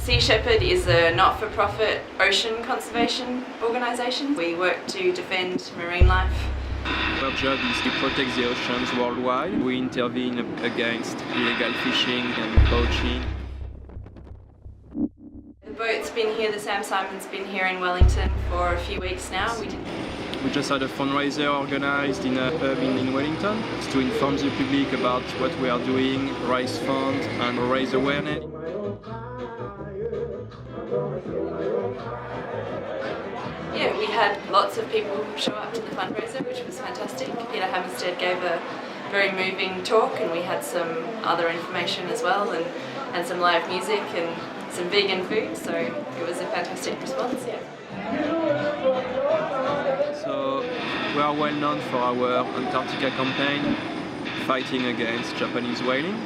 Sea Shepherd is a not-for-profit ocean conservation organisation. We work to defend marine life. Our job is to protect the oceans worldwide. We intervene against illegal fishing and poaching. The boat's been here, the Sam Simon's been here in Wellington for a few weeks now. We just had a fundraiser organised in a pub in Wellington to inform the public about what we are doing, raise funds and raise awareness. Yeah, we had lots of people show up to the fundraiser, which was fantastic. Peter Hammerstead gave a very moving talk, and we had some other information as well, and some live music and some vegan food, so it was a fantastic response, yeah. So we are well known for our Antarctica campaign, fighting against Japanese whaling.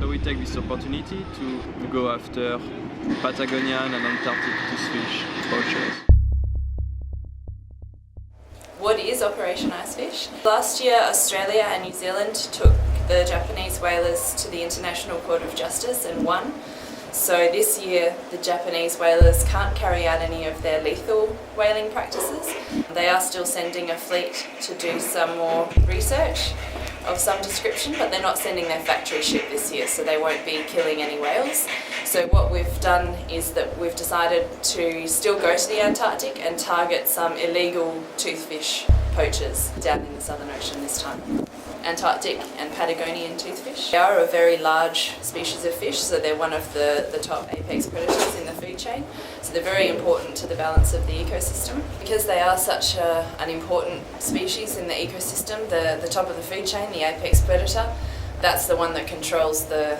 So we take this opportunity to go after Patagonian and Antarctic toothfish poachers. What is Operation Icefish? Last year, Australia and New Zealand took the Japanese whalers to the International Court of Justice and won. So this year, the Japanese whalers can't carry out any of their lethal whaling practices. They are still sending a fleet to do some more research of some description, but they're not sending their factory ship this year, so they won't be killing any whales. So what we've done is that we've decided to still go to the Antarctic and target some illegal toothfish poachers down in the Southern Ocean this time. Antarctic and Patagonian toothfish. They are a very large species of fish, so they're one of the top apex predators in the food chain. So they're very important to the balance of the ecosystem. Because they are such an important species in the ecosystem, the top of the food chain, the apex predator, that's the one that controls the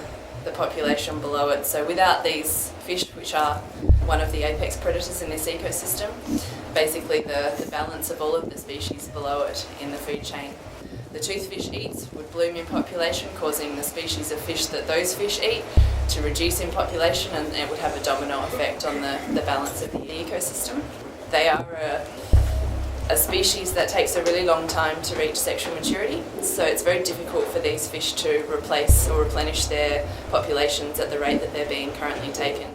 population below it. So without these fish, which are one of the apex predators in this ecosystem, basically the balance of all of the species below it in the food chain. The toothfish eats would bloom in population, causing the species of fish that those fish eat to reduce in population, and it would have a domino effect on the balance of the ecosystem. They are a species that takes a really long time to reach sexual maturity, so it's very difficult for these fish to replace or replenish their populations at the rate that they're being currently taken.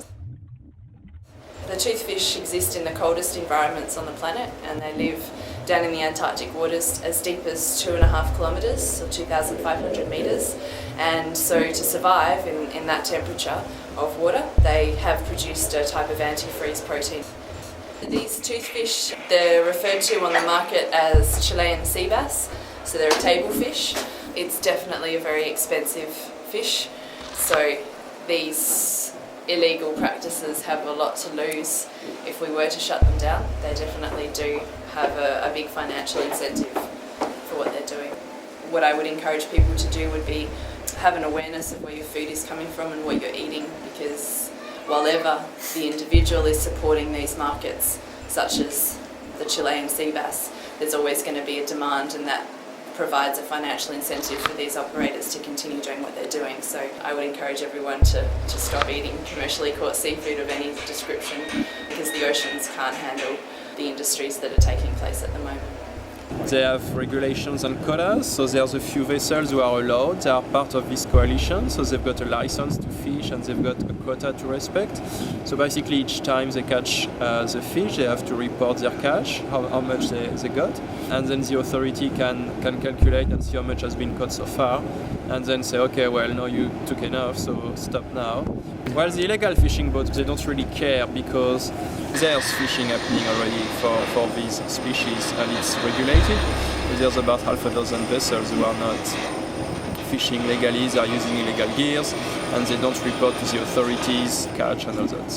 The toothfish exist in the coldest environments on the planet, and they live down in the Antarctic waters as deep as 2.5 kilometres, or 2,500 metres. And so to survive in that temperature of water, they have produced a type of antifreeze protein. These toothfish, they're referred to on the market as Chilean sea bass, so they're a table fish. It's definitely a very expensive fish, so these illegal practices have a lot to lose if we were to shut them down. They definitely do have a big financial incentive for what they're doing. What I would encourage people to do would be have an awareness of where your food is coming from and what you're eating, because while ever the individual is supporting these markets, such as the Chilean sea bass, there's always going to be a demand, and that provides a financial incentive for these operators to continue doing what they're doing. So I would encourage everyone to stop eating commercially caught seafood of any description, because the oceans can't handle the industries that are taking place at the moment. They have regulations and quotas, so there's a few vessels who are allowed. They are part of this coalition, so they've got a license to fish and they've got a quota to respect. So basically each time they catch the fish, they have to report their catch, how much they got, and then the authority can calculate and see how much has been caught so far, and then say, okay, well, no, you took enough, so stop now. While the illegal fishing boats, they don't really care, because there's fishing happening already for these species, and it's regulated. There's about half a dozen vessels who are not fishing legally, they are using illegal gears, and they don't report to the authorities catch and all that.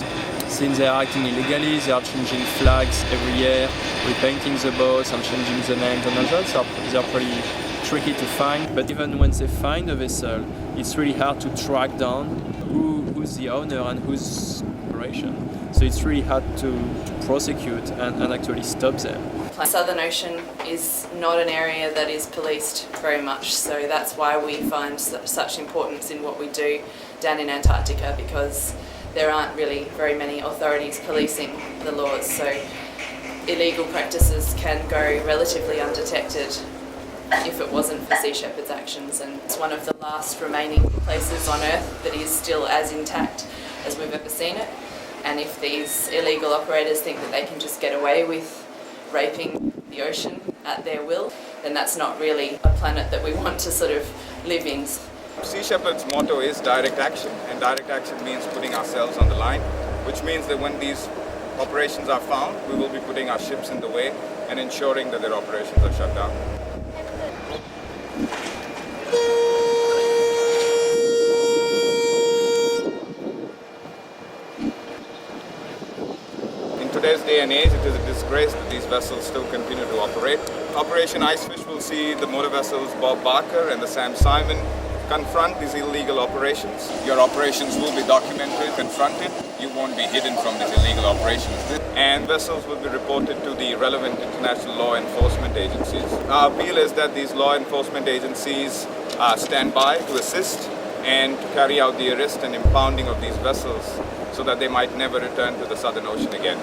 Since they are acting illegally, they are changing flags every year, repainting the boats and changing the names and all that, so they're pretty tricky to find. But even when they find a vessel, it's really hard to track down who's the owner and whose operation. So it's really hard to prosecute and actually stop them. The Southern Ocean is not an area that is policed very much, so that's why we find such importance in what we do down in Antarctica, because there aren't really very many authorities policing the laws, so illegal practices can go relatively undetected if it wasn't for Sea Shepherd's actions, and it's one of the last remaining places on Earth that is still as intact as we've ever seen it. And if these illegal operators think that they can just get away with raping the ocean at their will, then that's not really a planet that we want to sort of live in. Sea Shepherd's motto is direct action, and direct action means putting ourselves on the line, which means that when these operations are found, we will be putting our ships in the way and ensuring that their operations are shut down. In today's day and age, it is a disgrace that these vessels still continue to operate. Operation Icefish will see the motor vessels Bob Barker and the Sam Simon confront these illegal operations. Your operations will be documented, confronted. You won't be hidden from these illegal operations. And vessels will be reported to the relevant international law enforcement agencies. Our appeal is that these law enforcement agencies stand by to assist and to carry out the arrest and impounding of these vessels so that they might never return to the Southern Ocean again.